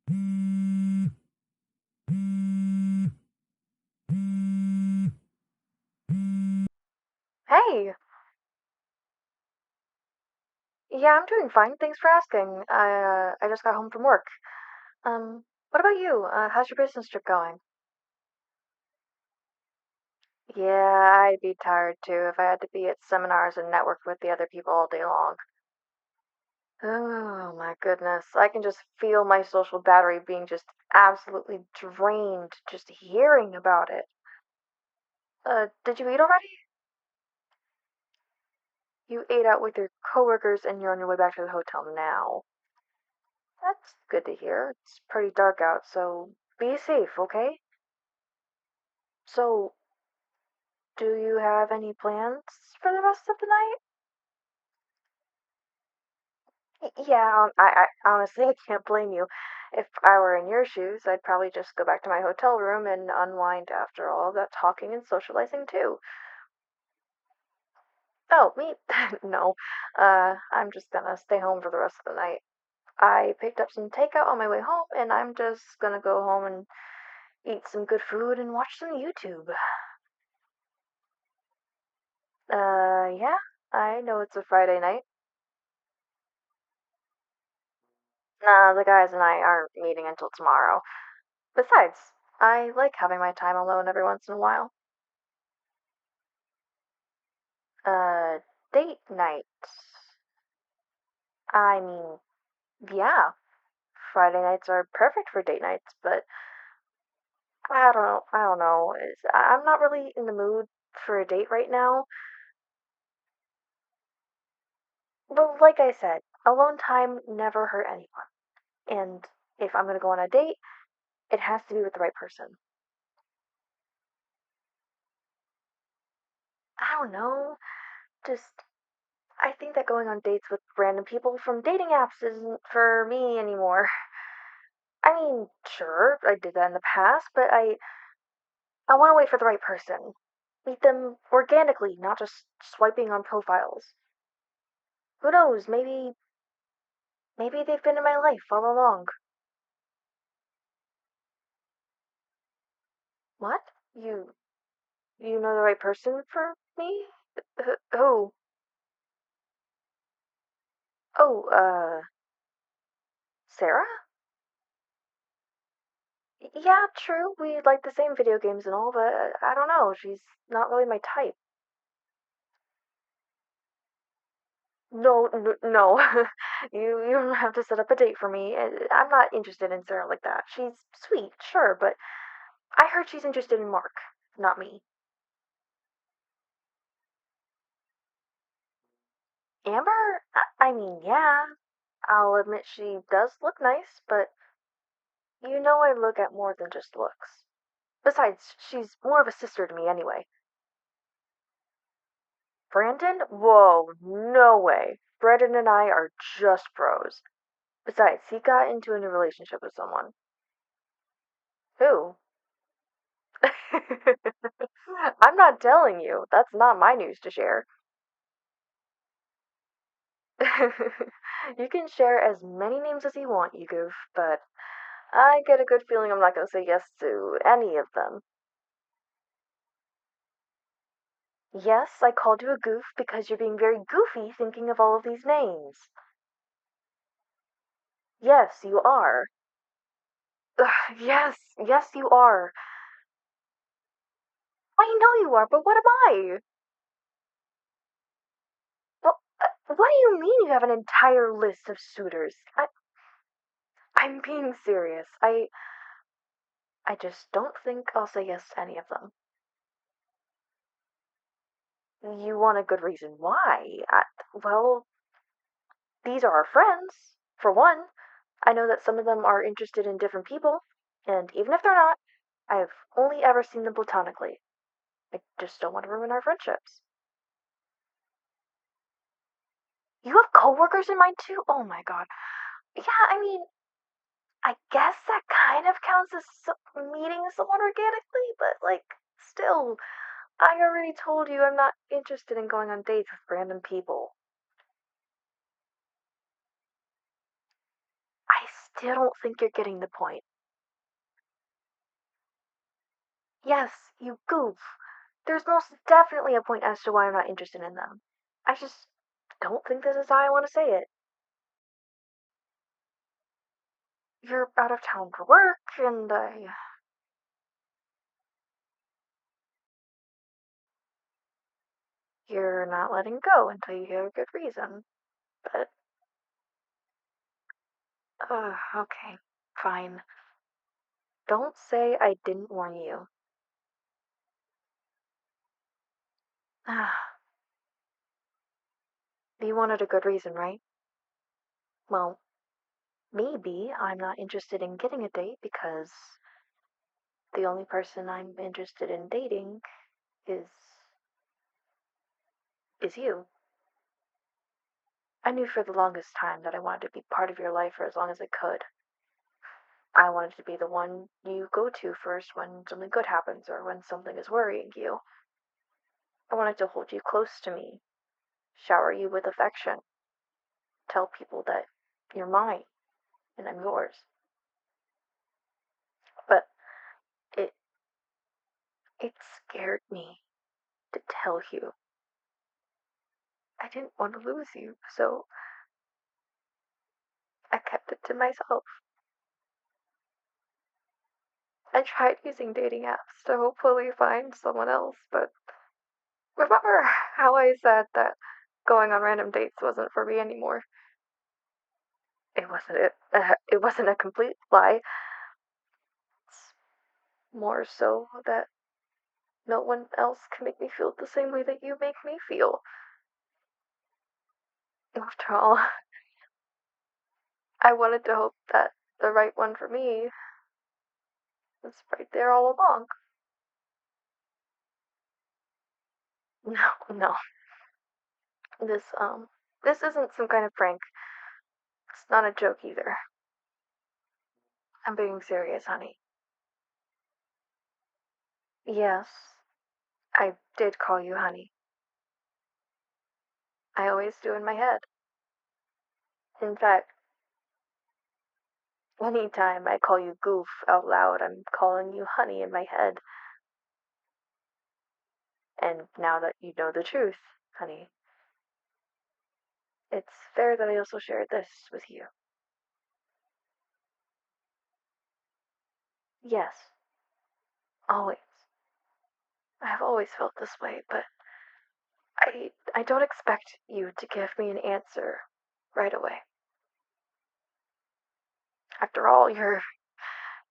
Hey, yeah, I'm doing fine. Thanks for asking. I just got home from work. What about you? How's your business trip going? Yeah, I'd be tired too if I had to be at seminars and network with the other people all day long. Oh my goodness. I can just feel my social battery being just absolutely drained just hearing about it. Did you eat already? You ate out with your coworkers and you're on your way back to the hotel now. That's good to hear. It's pretty dark out, so be safe, okay? So, do you have any plans for the rest of the night? Yeah, I honestly I can't blame you. If I were in your shoes, I'd probably just go back to my hotel room and unwind after all that talking and socializing too. Oh, me? No. I'm just gonna stay home for the rest of the night. I picked up some takeout on my way home, and I'm just gonna go home and eat some good food and watch some YouTube. Yeah, I know it's a Friday night. Nah, the guys and I aren't meeting until tomorrow. Besides, I like having my time alone every once in a while. Uh, date night. I mean, yeah, Friday nights are perfect for date nights, but I don't know. I'm not really in the mood for a date right now. But like I said, alone time never hurt anyone. And if I'm gonna go on a date, it has to be with the right person. I don't know. Just, I think that going on dates with random people from dating apps isn't for me anymore. I mean, sure, I did that in the past, but I want to wait for the right person. Meet them organically, not just swiping on profiles. Who knows? Maybe they've been in my life all along. What? You you know the right person for me? Who? Oh, Sarah? Yeah, true. We like the same video games and all, but I don't know. She's not really my type. No, no. You don't have to set up a date for me. I'm not interested in Sarah like that. She's sweet, sure, but I heard she's interested in Mark, not me. Amber? I mean, yeah. I'll admit she does look nice, but you know I look at more than just looks. Besides, she's more of a sister to me anyway. Brandon? Whoa, no way. Brandon and I are just bros. Besides, he got into a new relationship with someone. Who? I'm not telling you. That's not my news to share. You can share as many names as you want, you goof, but I get a good feeling I'm not going to say yes to any of them. Yes, I called you a goof because you're being very goofy thinking of all of these names. Yes, you are. Ugh, yes, you are. I know you are, but what am I? Well, what do you mean you have an entire list of suitors? I'm being serious. I just don't think I'll say yes to any of them. You want a good reason why? Well, these are our friends, for one. I know that some of them are interested in different people, and even if they're not, I've only ever seen them platonically. I just don't want to ruin our friendships. You have coworkers in mind too? Oh my god. Yeah, I mean, I guess that kind of counts as meeting someone organically, but like, still, I already told you I'm not interested in going on dates with random people. I still don't think you're getting the point. Yes, you goof. There's most definitely a point as to why I'm not interested in them. I just don't think this is how I want to say it. You're out of town for work, and you're not letting go until you hear a good reason. But, okay, fine. Don't say I didn't warn you. You wanted a good reason, right? Well, maybe I'm not interested in getting a date because the only person I'm interested in dating is you. I knew for the longest time that I wanted to be part of your life for as long as I could. I wanted to be the one you go to first when something good happens or when something is worrying you. I wanted to hold you close to me, shower you with affection, tell people that you're mine and I'm yours. But it it scared me to tell you. I didn't want to lose you, so I kept it to myself. I tried using dating apps to hopefully find someone else, but remember how I said that going on random dates wasn't for me anymore? It wasn't a complete lie. It's more so that no one else can make me feel the same way that you make me feel. After all, I wanted to hope that the right one for me was right there all along. No, no. This isn't some kind of prank. It's not a joke either. I'm being serious, honey. Yes, I did call you honey. I always do in my head. In fact, anytime I call you goof out loud, I'm calling you honey in my head. And now that you know the truth, honey, it's fair that I also share this with you. Yes, always. I've always felt this way, but I don't expect you to give me an answer right away. After all, you're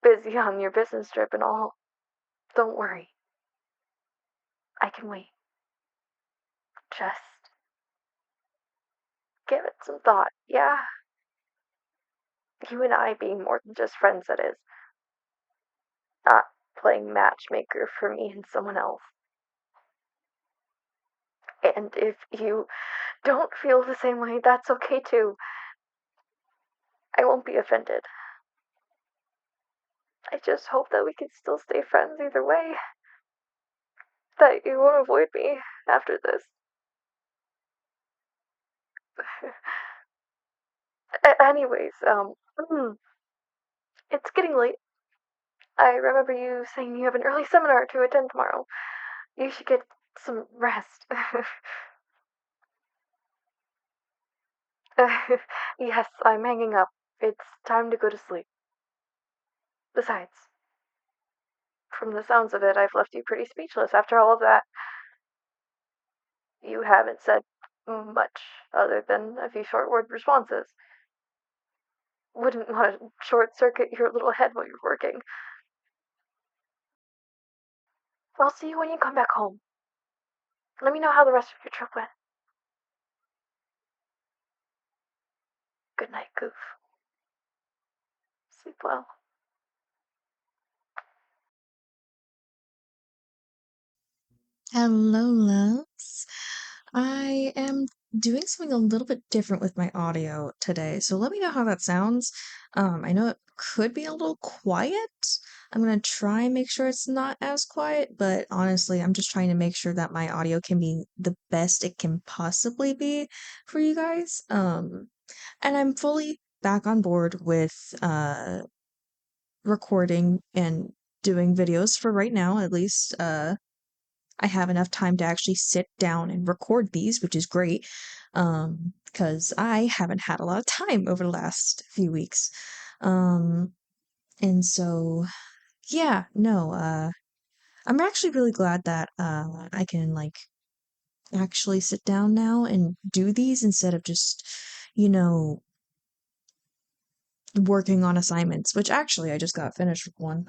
busy on your business trip and all. Don't worry. I can wait. Just give it some thought, yeah? You and I being more than just friends, that is. Not playing matchmaker for me and someone else. And if you don't feel the same way, that's okay too. I won't be offended. I just hope that we can still stay friends either way. That you won't avoid me after this. Anyways, it's getting late. I remember you saying you have an early seminar to attend tomorrow. You should get some rest. Yes, I'm hanging up. It's time to go to sleep. Besides, from the sounds of it, I've left you pretty speechless after all of that. You haven't said much other than a few short word responses. Wouldn't want to short circuit your little head while you're working. I'll see you when you come back home. Let me know how the rest of your trip went. Good night, Goof. Sleep well. Hello, loves. I am doing something a little bit different with my audio today, so let me know how that sounds. I know it could be a little quiet. I'm gonna try and make sure it's not as quiet, but honestly, I'm just trying to make sure that my audio can be the best it can possibly be for you guys. And I'm fully back on board with recording and doing videos for right now, at least. I have enough time to actually sit down and record these, which is great. Because I haven't had a lot of time over the last few weeks. Um, and so, yeah, no, I'm actually really glad that I can like actually sit down now and do these instead of just, you know, working on assignments, which actually I just got finished with one.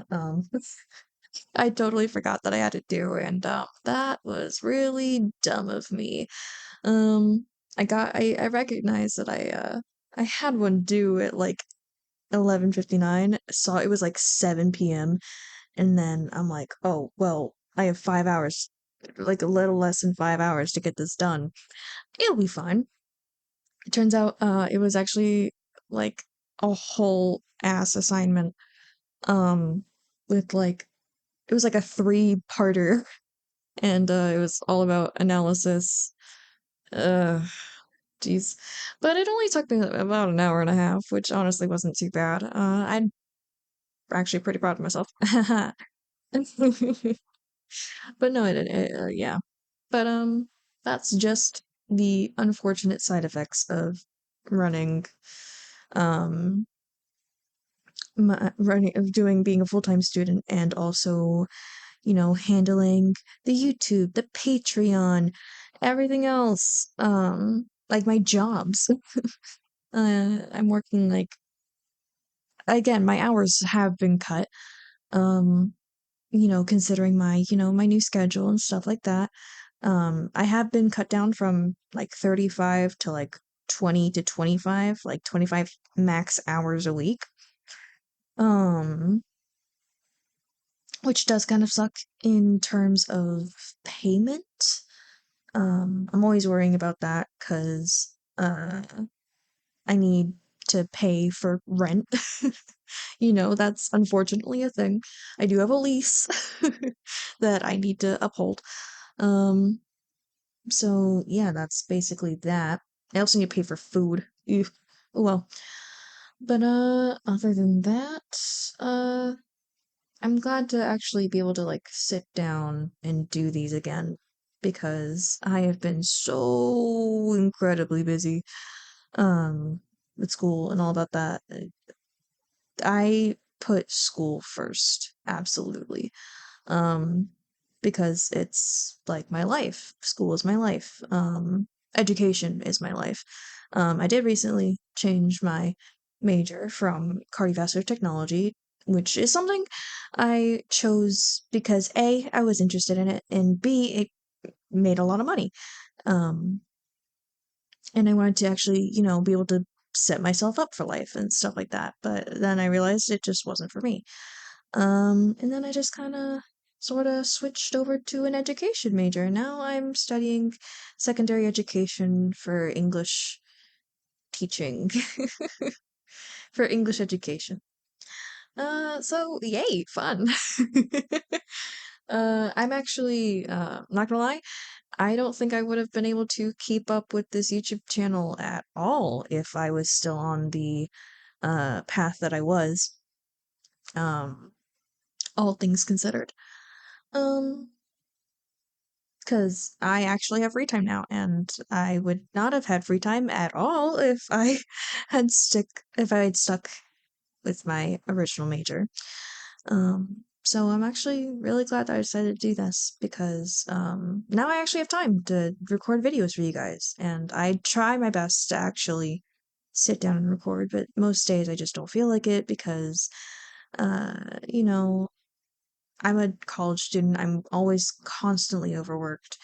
I totally forgot that I had to do, and that was really dumb of me. Um, I recognized that I had one due at like 11:59. Saw it was like 7 p.m. And then I'm like, oh, well, I have 5 hours, like a little less than 5 hours to get this done. It'll be fine. It turns out, it was actually like a whole ass assignment, um, with like, it was like a three-parter, and, it was all about analysis. Ugh, jeez. But it only took me about an hour and a half, which honestly wasn't too bad. I'm actually pretty proud of myself. But no, yeah. But that's just the unfortunate side effects of running, um, running of doing being a full-time student and also, you know, handling the YouTube, the Patreon, everything else. Like my jobs. I'm working like again, my hours have been cut. Um, you know, considering my, you know, my new schedule and stuff like that. I have been cut down from like 35 to like 20 to 25, like 25 max hours a week. Um, which does kind of suck in terms of payment. I'm always worrying about that because I need to pay for rent. You know, that's unfortunately a thing. I do have a lease that I need to uphold. Um, so yeah, that's basically that. I also need to pay for food. Ew. Oh well. But other than that, uh I'm glad to actually be able to like sit down and do these again because I have been so incredibly busy with school and all about that. I put school first, absolutely. Um, because it's like my life. School is my life. Education is my life. I did recently change my major from cardiovascular technology, which is something I chose because A, I was interested in it, and B, it made a lot of money. Um, and I wanted to actually, you know, be able to set myself up for life and stuff like that. But then I realized it just wasn't for me. And then I just kind of sort of switched over to an education major. Now I'm studying secondary education for English teaching, for English education. So yay, fun. I'm actually, not gonna lie, I don't think I would have been able to keep up with this YouTube channel at all if I was still on the, path that I was, um, all things considered. Um, because I actually have free time now, and I would not have had free time at all if I if I had stuck with my original major. So I'm actually really glad that I decided to do this because now I actually have time to record videos for you guys, and I try my best to actually sit down and record, but most days I just don't feel like it because you know, I'm a college student. I'm always constantly overworked.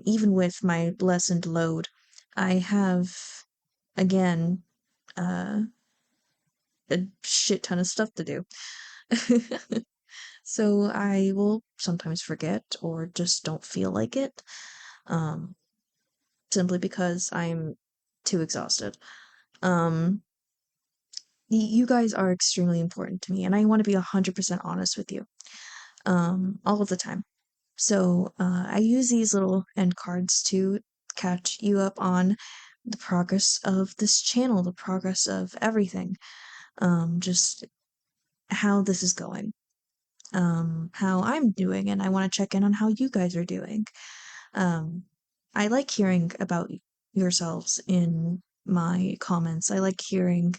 Even with my lessened load, I have, again, uh, a shit ton of stuff to do. So I will sometimes forget or just don't feel like it, um, simply because I'm too exhausted. Um, you guys are extremely important to me, and I want to be 100% honest with you, all of the time. So I use these little end cards to catch you up on the progress of this channel, the progress of everything, just how this is going, how I'm doing, and I want to check in on how you guys are doing. Um, I like hearing about yourselves in my comments. I like hearing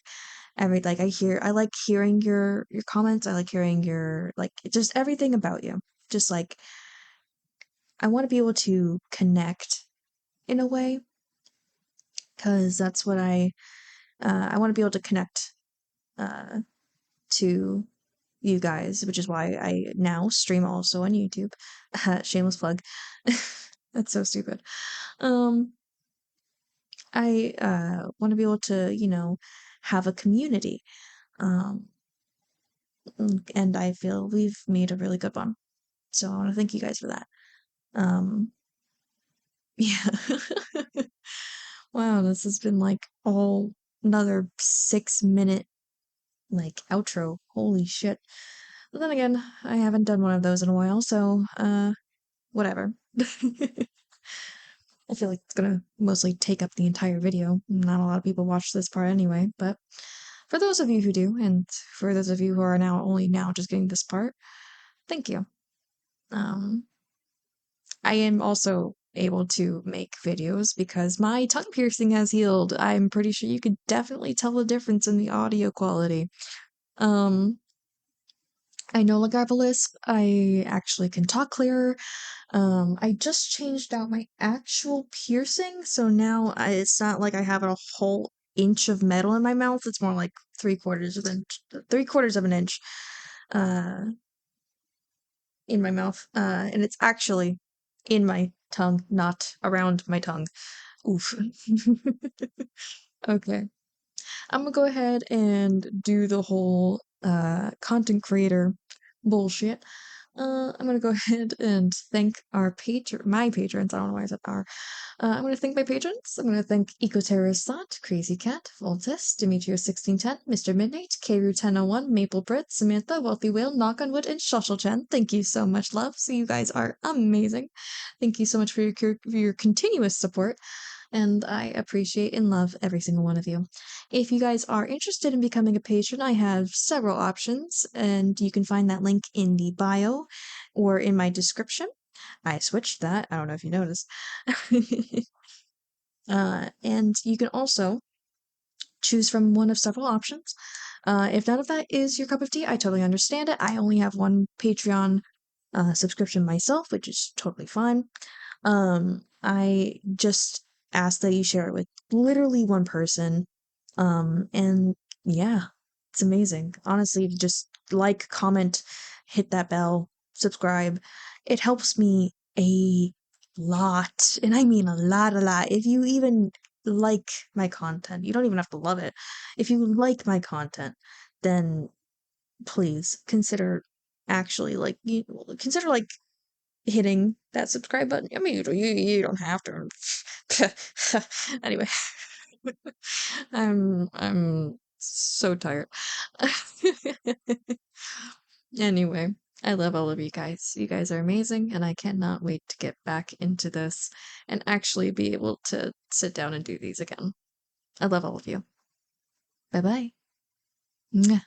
I like hearing your comments. I like hearing your like just everything about you. Just like I want to be able to connect in a way because that's what I want to be able to connect uh to you guys, which is why I now stream also on YouTube. Shameless plug. That's so stupid. Um, I want to be able to, have a community. Um, and I feel we've made a really good one. So I want to thank you guys for that. Um, yeah. Wow, this has been like all another 6 minute like outro. Holy shit. But then again, I haven't done one of those in a while, so whatever. I feel like it's gonna mostly take up the entire video. Not a lot of people watch this part anyway, but for those of you who do, and for those of you who are now only now just getting this part, thank you. Um, I am also able to make videos because my tongue piercing has healed. I'm pretty sure you could definitely tell the difference in the audio quality. Um, I no longer have a lisp. I actually can talk clearer. I just changed out my actual piercing, so now it's not like I have a whole inch of metal in my mouth. It's more like 3/4 of an inch, uh, in my mouth, and it's actually in my tongue, not around my tongue. Oof. Okay. I'm gonna go ahead and do the whole content creator bullshit. I'm gonna go ahead and thank my patrons. I don't know why I said our. I'm going to thank my patrons. I'm going to thank Ecoterrorist Thought, Crazy Cat, Voltes, Demetrius1610, Mr. Midnight, Kru1001, Maple Brit, Samantha, Wealthy Whale, Knock on Wood, and Shushelchen. Thank you so much, love. So you guys are amazing. Thank you so much for your continuous support, and I appreciate and love every single one of you. If you guys are interested in becoming a patron, I have several options, and you can find that link in the bio or in my description. I switched that. I don't know if you noticed. And you can also choose from one of several options. If none of that is your cup of tea, I totally understand it. I only have one Patreon subscription myself, which is totally fine. I just ask that you share it with literally one person. And yeah, it's amazing. Honestly, just like, comment, hit that bell, subscribe. It helps me a lot. And I mean a lot, a lot. If you even like my content, you don't even have to love it. If you like my content, then please consider actually consider like hitting that subscribe button. I mean, you don't have to. Anyway, I'm so tired. Anyway, I love all of you guys. You guys are amazing, and I cannot wait to get back into this and actually be able to sit down and do these again. I love all of you. Bye bye.